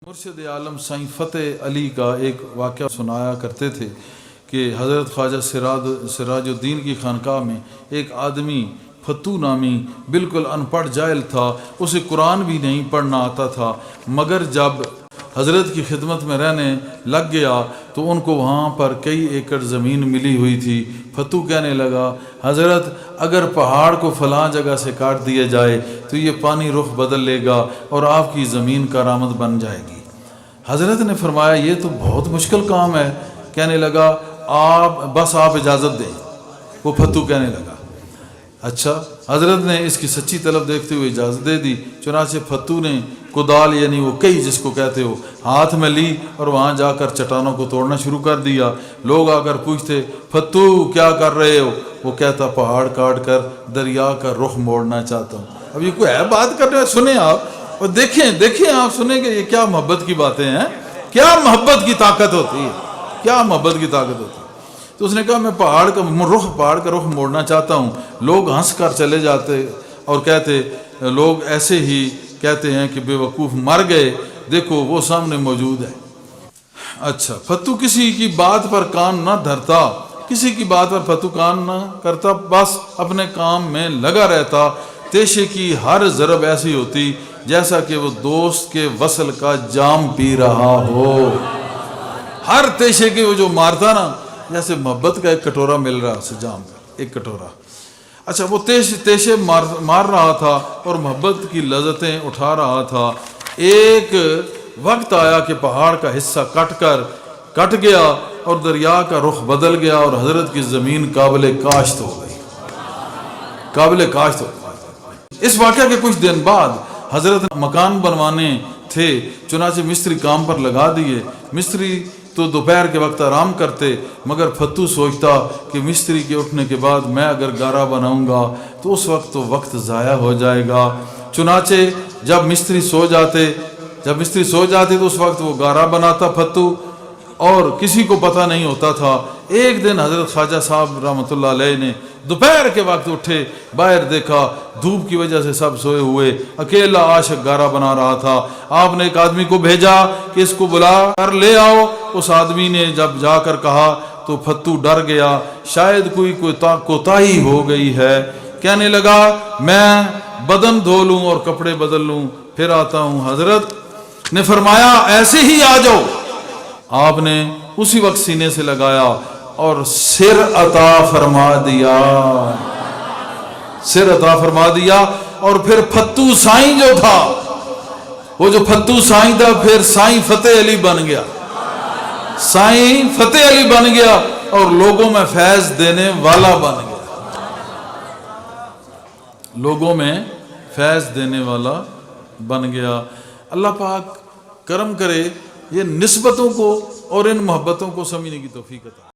مرشد عالم سائیں فتح علی کا ایک واقعہ سنایا کرتے تھے کہ حضرت خواجہ سراج الدین کی خانقاہ میں ایک آدمی فتو نامی بالکل ان پڑھ جاہل تھا، اسے قرآن بھی نہیں پڑھنا آتا تھا، مگر جب حضرت کی خدمت میں رہنے لگ گیا تو ان کو وہاں پر کئی ایکڑ زمین ملی ہوئی تھی۔ فتو کہنے لگا، حضرت اگر پہاڑ کو فلاں جگہ سے کاٹ دیا جائے تو یہ پانی رخ بدل لے گا اور آپ کی زمین کارآمد بن جائے گی۔ حضرت نے فرمایا یہ تو بہت مشکل کام ہے۔ کہنے لگا آپ اجازت دیں۔ وہ فتو کہنے لگا اچھا۔ حضرت نے اس کی سچی طلب دیکھتے ہوئے اجازت دے دی۔ چنانچہ فتو نے کدال یعنی وہ کئی جس کو کہتے ہو ہاتھ میں لی اور وہاں جا کر چٹانوں کو توڑنا شروع کر دیا۔ لوگ آ کر پوچھتے فتو کیا کر رہے ہو؟ وہ کہتا پہاڑ کاٹ کر دریا کا رخ موڑنا چاہتا ہوں۔ اب یہ کوئی ہے بات کر رہے ہیں، سنیں آپ اور دیکھیں آپ سنیں کہ یہ کیا محبت کی باتیں ہیں، کیا محبت کی طاقت ہوتی ہے، کیا محبت کی طاقت ہوتی ہے۔ تو اس نے کہا میں پہاڑ کا رخ موڑنا چاہتا ہوں۔ لوگ ہنس کر چلے جاتے اور کہتے لوگ ایسے ہی کہتے ہیں کہ بے وقوف مر گئے، دیکھو وہ سامنے موجود ہے۔ اچھا، فتو کسی کی بات پر کان نہ دھرتا، کسی کی بات پر فتو کان نہ کرتا، بس اپنے کام میں لگا رہتا۔ تیشے کی ہر ضرب ایسی ہوتی جیسا کہ وہ دوست کے وصل کا جام پی رہا ہو۔ ہر تیشے کی وہ جو مارتا نا، جیسے محبت کا ایک کٹورا مل رہا اسے جام کا ایک کٹورا۔ اچھا، وہ تیشے مار رہا تھا اور محبت کی لذتیں اٹھا رہا تھا۔ ایک وقت آیا کہ پہاڑ کا حصہ کٹ گیا اور دریا کا رخ بدل گیا اور حضرت کی زمین قابل کاشت ہو گئی، قابل کاشت ہو گئی۔ اس واقعہ کے کچھ دن بعد حضرت مکان بنوانے تھے، چنانچہ مستری کام پر لگا دیے۔ مستری تو دوپہر کے وقت آرام کرتے، مگر فتو سوچتا کہ مستری کے اٹھنے کے بعد میں اگر گارا بناؤں گا تو اس وقت تو وقت ضائع ہو جائے گا۔ چنانچہ جب مستری سو جاتے تو اس وقت وہ گارا بناتا فتو، اور کسی کو پتہ نہیں ہوتا تھا۔ ایک دن حضرت خواجہ صاحب رحمۃ اللہ علیہ نے دوپہر کے وقت اٹھے، باہر دیکھا دھوپ کی وجہ سے سب سوئے ہوئے، اکیلا عاشق گارا بنا رہا تھا۔ آپ نے ایک آدمی کو بھیجا کہ اس کو بلا کر لے آؤ۔ اس آدمی نے جب جا کر کہا تو فتو ڈر گیا، شاید کوئی کوتاہی ہو گئی ہے۔ کہنے لگا میں بدن دھو لوں اور کپڑے بدل لوں پھر آتا ہوں۔ حضرت نے فرمایا ایسے ہی آ جاؤ۔ آپ نے اسی وقت سینے سے لگایا اور سر عطا فرما دیا، اور پھر فتو سائیں جو تھا، وہ جو فتو سائیں تھا پھر سائیں فتح علی بن گیا، سائیں فتح علی بن گیا اور لوگوں میں فیض دینے والا بن گیا، لوگوں میں فیض دینے والا بن گیا۔ اللہ پاک کرم کرے، یہ نسبتوں کو اور ان محبتوں کو سمجھنے کی توفیق عطا